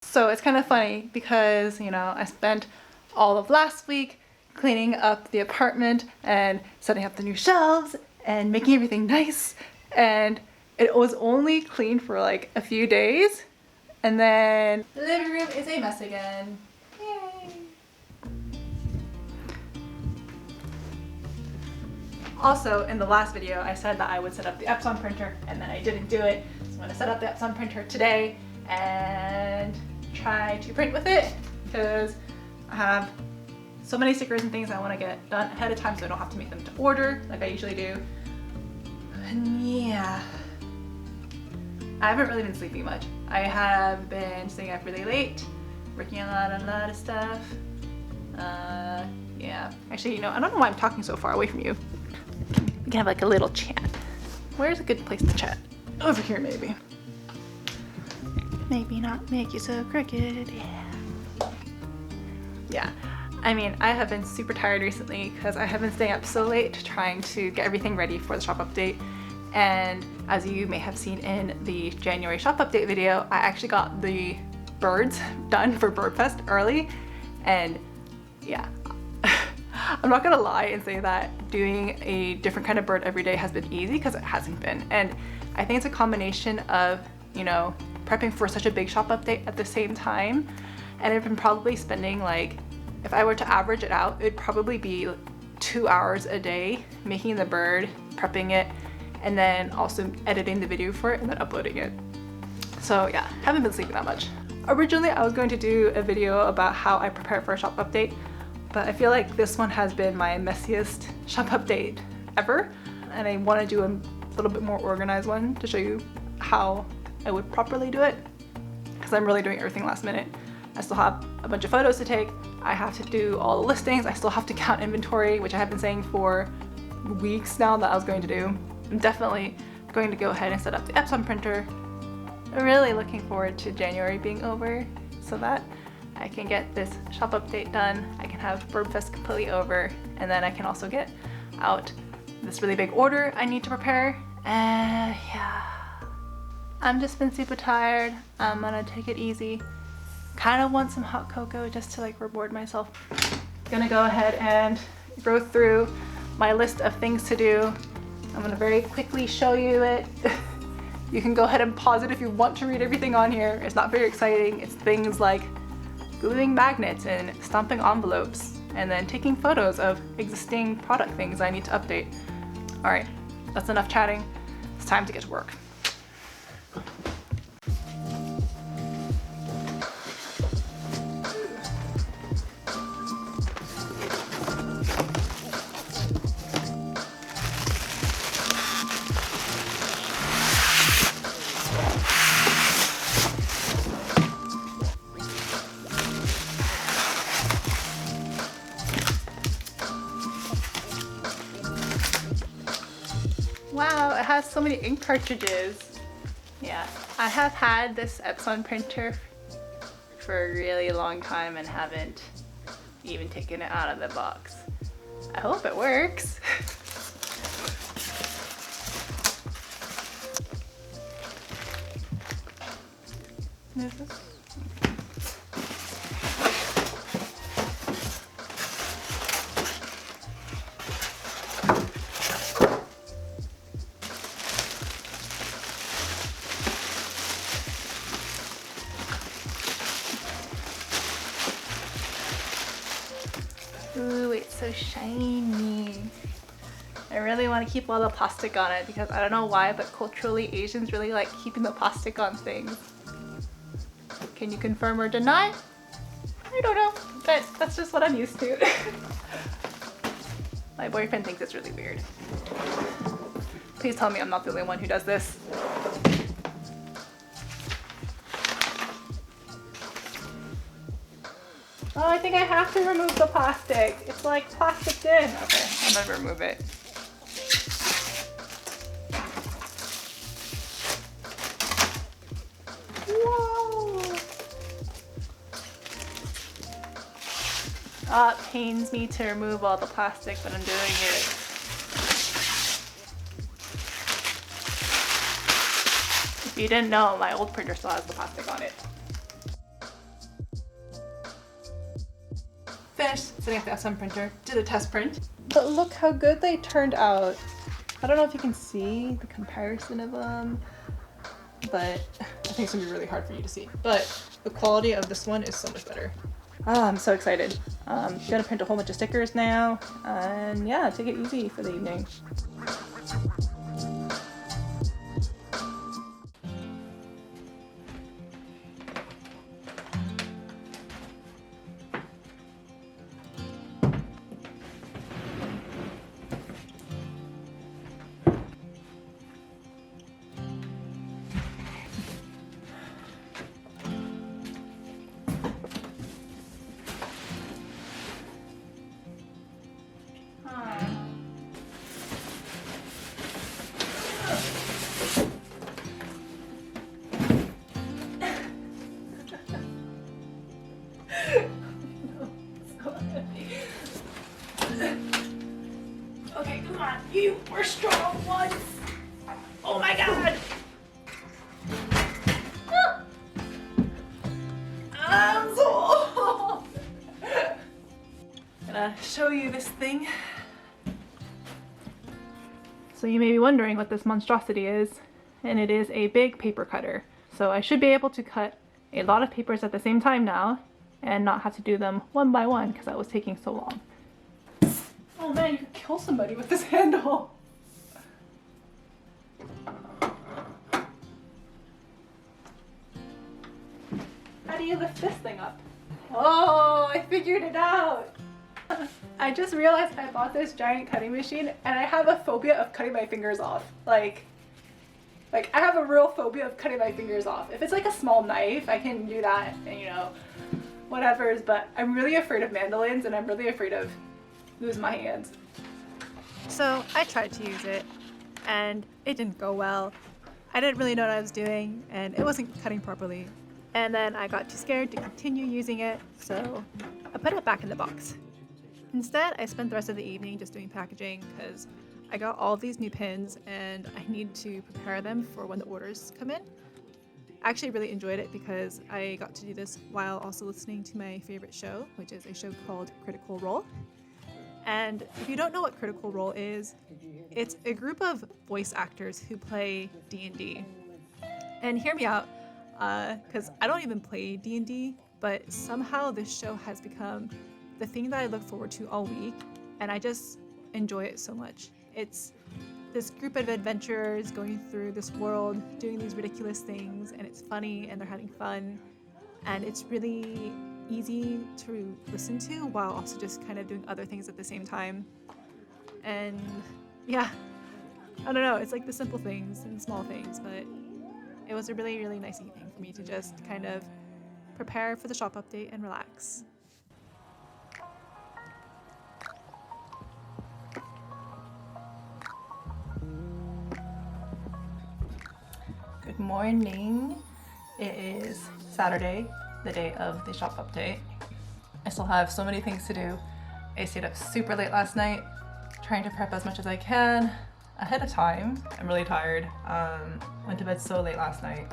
So it's kind of funny because, you know, I spent all of last week cleaning up the apartment and setting up the new shelves and making everything nice, and it was only cleaned for like a few days, and then the living room is a mess again. Yay! Also, in the last video, I said that I would set up the Epson printer, and then I didn't do it. So I'm gonna set up the Epson printer today and try to print with it, because I have so many stickers and things I want to get done ahead of time so I don't have to make them to order like I usually do. And yeah, I haven't really been sleeping much. I have been staying up really late, working on a lot of stuff. Yeah, actually, you know, I don't know why I'm talking so far away from you. We can have like a little chat. Where's a good place to chat? Over here, maybe. Maybe not make you so crooked, yeah. Yeah, I mean, I have been super tired recently because I have been staying up so late trying to get everything ready for the shop update. And as you may have seen in the January shop update video, I actually got the birds done for birbfest early. And yeah, I'm not gonna lie and say that doing a different kind of bird every day has been easy, because it hasn't been. And I think it's a combination of, you know, prepping for such a big shop update at the same time. And I've been probably spending, like, if I were to average it out, it'd probably be 2 hours a day making the bird, prepping it, and then also editing the video for it and then uploading it. So yeah, haven't been sleeping that much. Originally, I was going to do a video about how I prepare for a shop update, but I feel like this one has been my messiest shop update ever, and I want to do a little bit more organized one to show you how I would properly do it, because I'm really doing everything last minute. I still have a bunch of photos to take. I have to do all the listings. I still have to count inventory, which I have been saying for weeks now that I was going to do. I'm definitely going to go ahead and set up the Epson printer. I'm really looking forward to January being over so that I can get this shop update done. I can have birbfest completely over, and then I can also get out this really big order I need to prepare. Yeah, I've just been super tired. I'm gonna take it easy. Kind of want some hot cocoa just to like reward myself. Gonna go ahead and go through my list of things to do. I'm gonna very quickly show you it. You can go ahead and pause it if you want to read everything on here. It's not very exciting. It's things like gluing magnets and stamping envelopes, and then taking photos of existing product things I need to update. All right, that's enough chatting. It's time to get to work. Wow, it has so many ink cartridges. Yeah, I have had this Epson printer for a really long time and haven't even taken it out of the box. I hope it works. Is this? Ooh, it's so shiny. I really want to keep all the plastic on it because I don't know why, but culturally Asians really like keeping the plastic on things. Can you confirm or deny? I don't know, but that's just what I'm used to. My boyfriend thinks it's really weird. Please tell me I'm not the only one who does this. Oh, I think I have to remove the plastic. It's like plastic in. Okay, I'm gonna remove it. Whoa! Oh, it pains me to remove all the plastic, but I'm doing it. If you didn't know, my old printer still has the plastic on it. finished setting up the SM printer, did a test print. But look how good they turned out. I don't know if you can see the comparison of them, but I think it's gonna be really hard for you to see. But the quality of this one is so much better. Oh, I'm so excited. Gonna print a whole bunch of stickers now, and yeah, take it easy for the evening. Okay, come on, you were strong once. Oh my god. I'm so old. Gonna show you this thing. So you may be wondering what this monstrosity is, and it is a big paper cutter. So I should be able to cut a lot of papers at the same time now and not have to do them one by one because that was taking so long. Oh man, you could kill somebody with this handle. How do you lift this thing up? Oh, I figured it out. I just realized I bought this giant cutting machine and I have a phobia of cutting my fingers off. Like I have a real phobia of cutting my fingers off. If it's like a small knife, I can do that and you know, whatever's, but I'm really afraid of mandolins and I'm really afraid of losing my hands. So I tried to use it and it didn't go well. I didn't really know what I was doing and it wasn't cutting properly. And then I got too scared to continue using it, so I put it back in the box. Instead, I spent the rest of the evening just doing packaging because I got all of these new pins and I need to prepare them for when the orders come in. I actually really enjoyed it because I got to do this while also listening to my favorite show, which is a show called Critical Role. And if you don't know what Critical Role is, it's a group of voice actors who play D&D. And hear me out, because I don't even play D&D, but somehow this show has become the thing that I look forward to all week, and I just enjoy it so much. It's this group of adventurers going through this world, doing these ridiculous things, and it's funny, and they're having fun, and it's really easy to listen to while also just kind of doing other things at the same time. And yeah, I don't know, it's like the simple things and small things, but it was a really, really nice evening for me to just kind of prepare for the shop update and relax. Good morning. It is Saturday, the day of the shop update. I still have so many things to do. I stayed up super late last night, trying to prep as much as I can ahead of time. I'm really tired. Went to bed so late last night.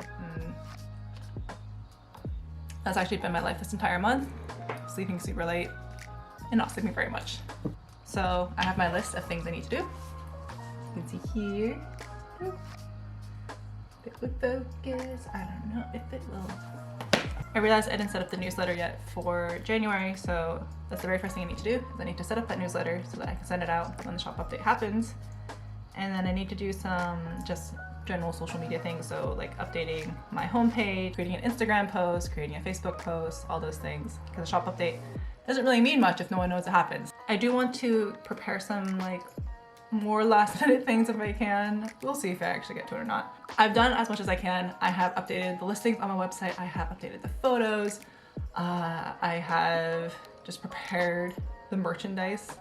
That's actually been my life this entire month, sleeping super late and not sleeping very much. So I have my list of things I need to do. You can see here. If it would focus, I don't know if it will. I realized I didn't set up the newsletter yet for January, so that's the very first thing I need to do. Is I need to set up that newsletter so that I can send it out when the shop update happens. And then I need to do some just general social media things, so like updating my homepage, creating an Instagram post, creating a Facebook post, all those things. Because the shop update doesn't really mean much if no one knows it happens. I do want to prepare some like more last minute things if I can. We'll see if I actually get to it or not. I've done as much as I can. I have updated the listings on my website. I have updated the photos. I have just prepared the merchandise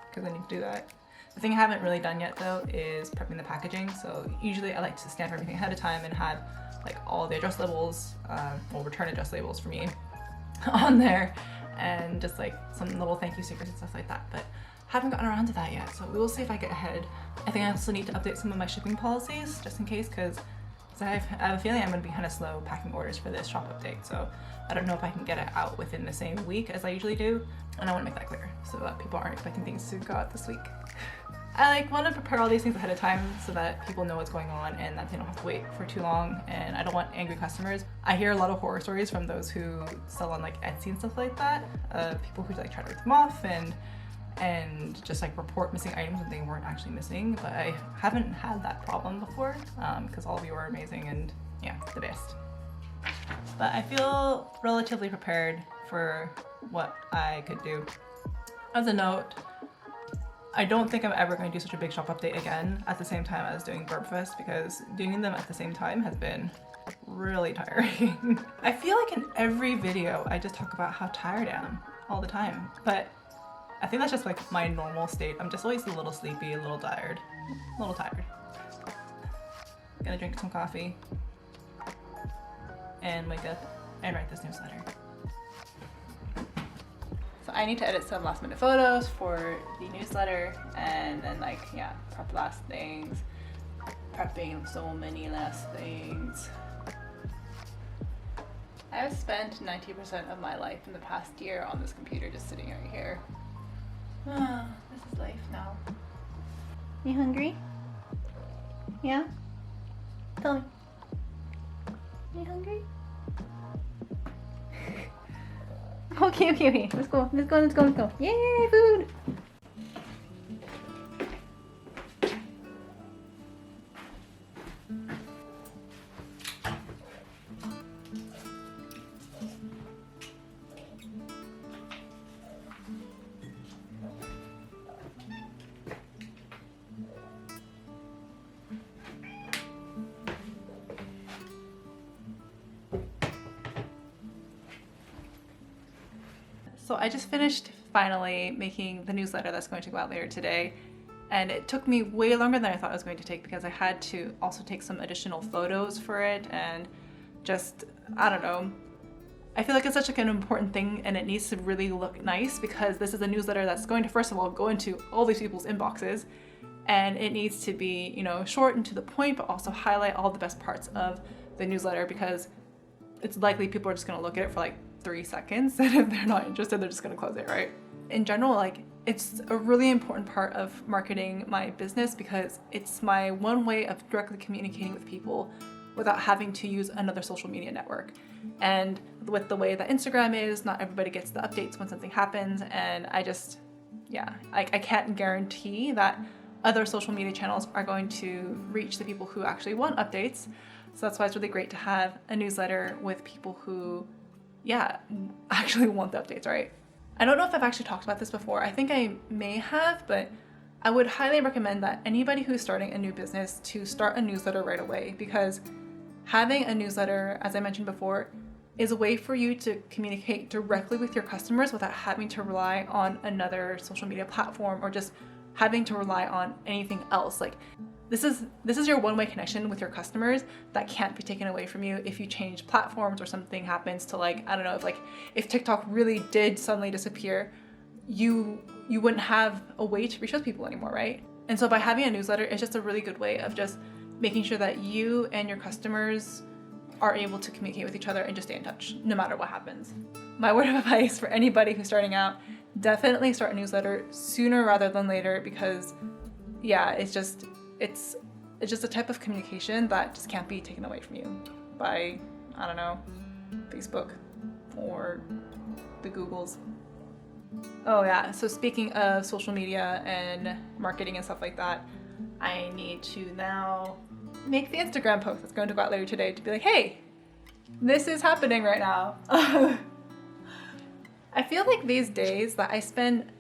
because I need to do that. The thing I haven't really done yet though is prepping the packaging. So usually I like to stamp everything ahead of time and have like all the address labels, or return address labels for me on there, and just like some little thank you stickers and stuff like that. But haven't gotten around to that yet, so we will see if I get ahead. I think I also need to update some of my shipping policies just in case, because because I have a feeling I'm going to be kind of slow packing orders for this shop update, so I don't know if I can get it out within the same week as I usually do, and I want to make that clear so that people aren't expecting things to go out this week. I want to prepare all these things ahead of time so that people know what's going on and that they don't have to wait for too long, and I don't want angry customers. I hear a lot of horror stories from those who sell on like Etsy and stuff like that, people who like try to rip them off and just like report missing items when they weren't actually missing, but I haven't had that problem before because all of you are amazing and yeah, the best. But I feel relatively prepared for what I could do. As a note, I don't think I'm ever going to do such a big shop update again at the same time as doing birbfest, because doing them at the same time has been really tiring. I feel like in every video I just talk about how tired I am all the time, but I think that's just like my normal state. I'm just always a little sleepy, a little tired. Gonna drink some coffee and wake up and write this newsletter. So I need to edit some last minute photos for the newsletter, and then like, yeah, prep last things. Prepping so many last things. I have spent 90% of my life in the past year on this computer just sitting right here. This is life now. You hungry? Yeah? Tell me. You hungry? Okay. Let's go. Yay, food! So I just finished finally making the newsletter that's going to go out later today, and it took me way longer than I thought it was going to take because I had to also take some additional photos for it, and just, I don't know. I feel like it's such like an important thing and it needs to really look nice because this is a newsletter that's going to, first of all, go into all these people's inboxes, and it needs to be, you know, short and to the point, but also highlight all the best parts of the newsletter because it's likely people are just going to look at it for like 3 seconds, and if they're not interested, they're just going to close it, right? In general, like, it's a really important part of marketing my business because it's my one way of directly communicating with people without having to use another social media network. And with the way that Instagram is, not everybody gets the updates when something happens, and I just, yeah, I can't guarantee that other social media channels are going to reach the people who actually want updates. So that's why it's really great to have a newsletter with people who, yeah, actually want the updates, right? I don't know if I've actually talked about this before. I think I may have, but I would highly recommend that anybody who's starting a new business to start a newsletter right away, because having a newsletter, as I mentioned before, is a way for you to communicate directly with your customers without having to rely on another social media platform or just having to rely on anything else. Like, this is your one-way connection with your customers that can't be taken away from you if you change platforms or something happens to, like, I don't know, if TikTok really did suddenly disappear, you wouldn't have a way to reach those people anymore, right? And so by having a newsletter, it's just a really good way of just making sure that you and your customers are able to communicate with each other and just stay in touch no matter what happens. My word of advice for anybody who's starting out, definitely start a newsletter sooner rather than later, because yeah, it's just a type of communication that just can't be taken away from you by, I don't know, Facebook or the Googles. Oh yeah, so speaking of social media and marketing and stuff like that, I need to now make the Instagram post that's going to go out later today to be like, hey, this is happening right now. I feel like these days that I spend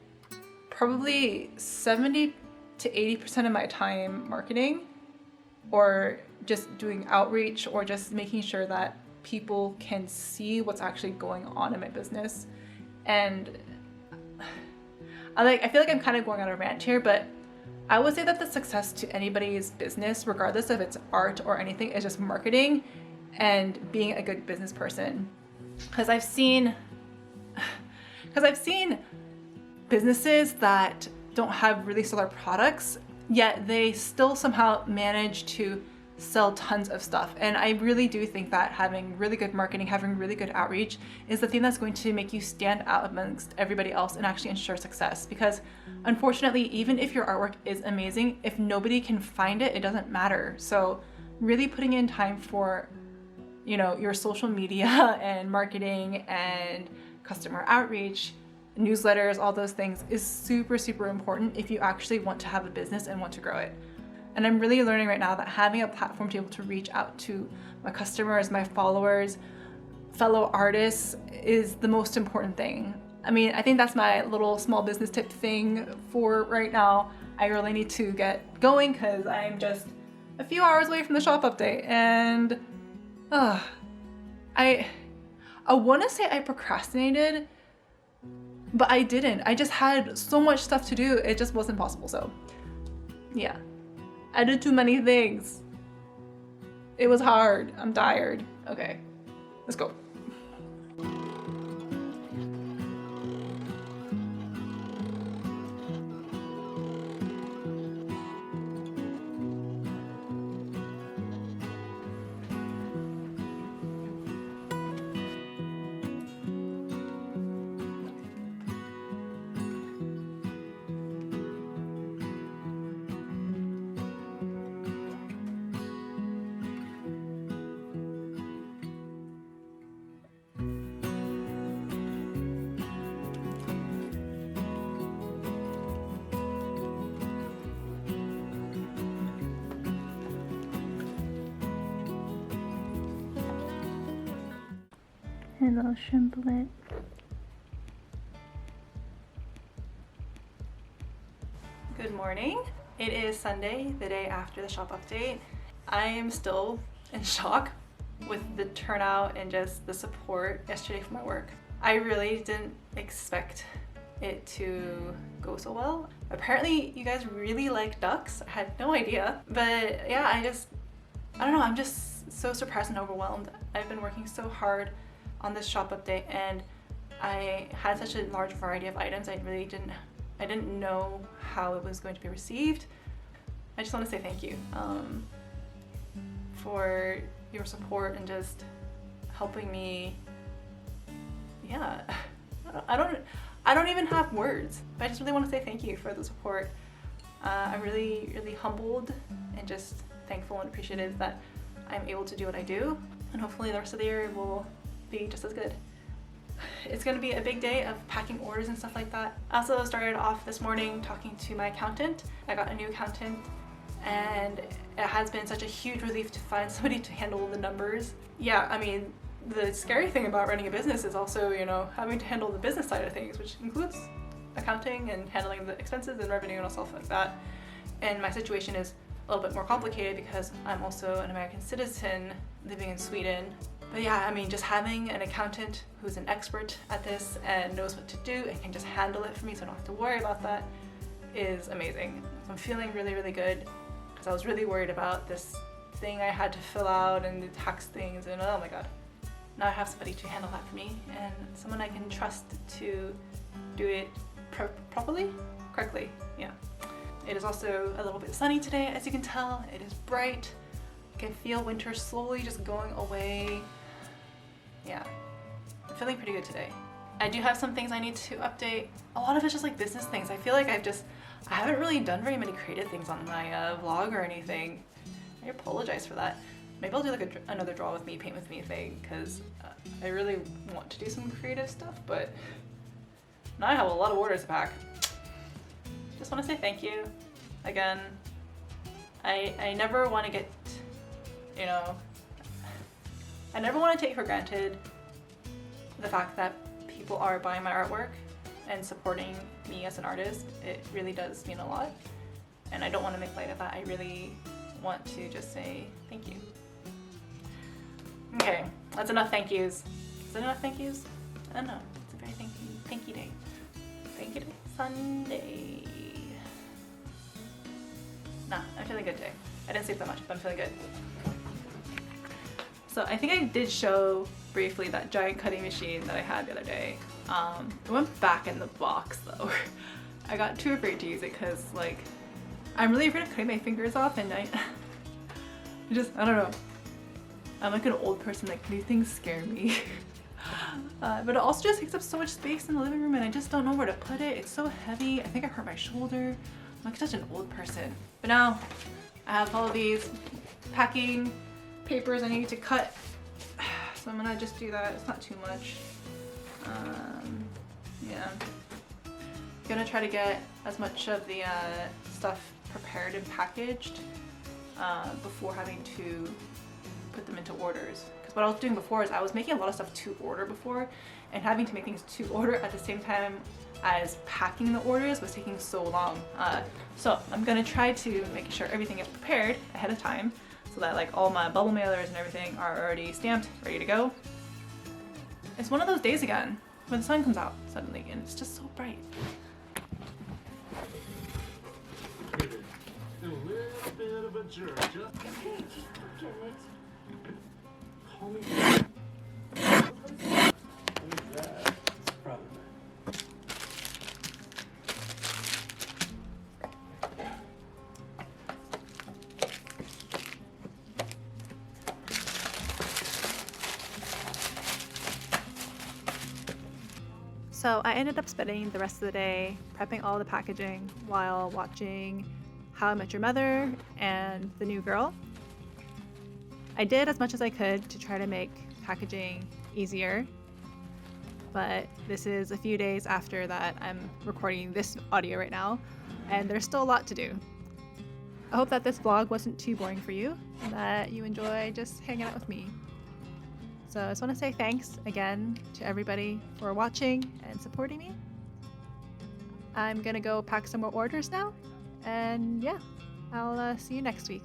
probably 70 to 80% of my time marketing, or just doing outreach, or just making sure that people can see what's actually going on in my business. And I feel like I'm kind of going on a rant here, but I would say that the success to anybody's business, regardless if it's art or anything, is just marketing and being a good business person. Because I've seen businesses that don't have really stellar products, yet they still somehow manage to sell tons of stuff. And I really do think that having really good marketing, having really good outreach is the thing that's going to make you stand out amongst everybody else and actually ensure success. Because unfortunately, even if your artwork is amazing, if nobody can find it, it doesn't matter. So really putting in time for, you know, your social media and marketing and customer outreach, newsletters, all those things is super, super important if you actually want to have a business and want to grow it. And I'm really learning right now that having a platform to be able to reach out to my customers, my followers, fellow artists is the most important thing. I mean, I think that's my little small business tip thing for right now. I really need to get going because I'm just a few hours away from the shop update, and I want to say I procrastinated, but I didn't. I just had so much stuff to do, it just wasn't possible. So yeah, I did too many things. It was hard. I'm tired. Okay, let's go. Hello, Shrimplet. Good morning. It is Sunday, the day after the shop update. I am still in shock with the turnout and just the support yesterday for my work. I really didn't expect it to go so well. Apparently you guys really like ducks. I had no idea. But yeah, I don't know, I'm just so surprised and overwhelmed. I've been working so hard on this shop update and I had such a large variety of items. I didn't know how it was going to be received. I just want to say thank you for your support and just helping me. Yeah, I don't even have words, but I just really want to say thank you for the support. I'm really, really humbled and just thankful and appreciative that I'm able to do what I do, and hopefully the rest of the year will be just as good. It's going to be a big day of packing orders and stuff like that. I also started off this morning talking to my accountant. I got a new accountant and it has been such a huge relief to find somebody to handle the numbers. Yeah, I mean, the scary thing about running a business is also, you know, having to handle the business side of things, which includes accounting and handling the expenses and revenue and all stuff like that. And my situation is a little bit more complicated because I'm also an American citizen living in Sweden. But yeah, I mean, just having an accountant who's an expert at this and knows what to do and can just handle it for me so I don't have to worry about that is amazing. So I'm feeling really, really good because I was really worried about this thing I had to fill out and the tax things, and oh my god. Now I have somebody to handle that for me and someone I can trust to do it correctly, yeah. It is also a little bit sunny today, as you can tell. It is bright. I can feel winter slowly just going away. Yeah, I'm feeling pretty good today. I do have some things I need to update. A lot of it's just like business things. I feel like I haven't really done very many creative things on my vlog or anything. I apologize for that. Maybe I'll do like another draw with me, paint with me thing, because I really want to do some creative stuff, but now I have a lot of orders to pack. Just want to say thank you again. I never want to get, you know, I never want to take for granted the fact that people are buying my artwork and supporting me as an artist. It really does mean a lot, and I don't want to make light of that. I really want to just say thank you. Okay, that's enough thank yous. Is it enough thank yous? I don't know. It's a very thank you day. Thank you day. Sunday. Nah, I'm feeling good today. I didn't sleep that much, but I'm feeling good. So I think I did show briefly that giant cutting machine that I had the other day. It went back in the box though. I got too afraid to use it because like, I'm really afraid of cutting my fingers off, and I don't know. I'm like an old person, like these things scare me. But it also just takes up so much space in the living room and I just don't know where to put it. It's so heavy. I think I hurt my shoulder. I'm like such an old person. But now I have all of these packing papers I need to cut. So I'm gonna just do that. It's not too much. Yeah. Gonna try to get as much of the stuff prepared and packaged before having to put them into orders. Because what I was doing before is I was making a lot of stuff to order before, and having to make things to order at the same time as packing the orders was taking so long. So I'm gonna try to make sure everything is prepared ahead of time so that like all my bubble mailers and everything are already stamped, ready to go. It's one of those days again when the sun comes out suddenly and it's just so bright. A little bit of a jerk, just forget it. Call me. What is that? It's probably So I ended up spending the rest of the day prepping all the packaging while watching How I Met Your Mother and The New Girl. I did as much as I could to try to make packaging easier, but this is a few days after that I'm recording this audio right now, and there's still a lot to do. I hope that this vlog wasn't too boring for you and that you enjoy just hanging out with me. So I just want to say thanks again to everybody for watching and supporting me. I'm gonna go pack some more orders now, and yeah, I'll see you next week.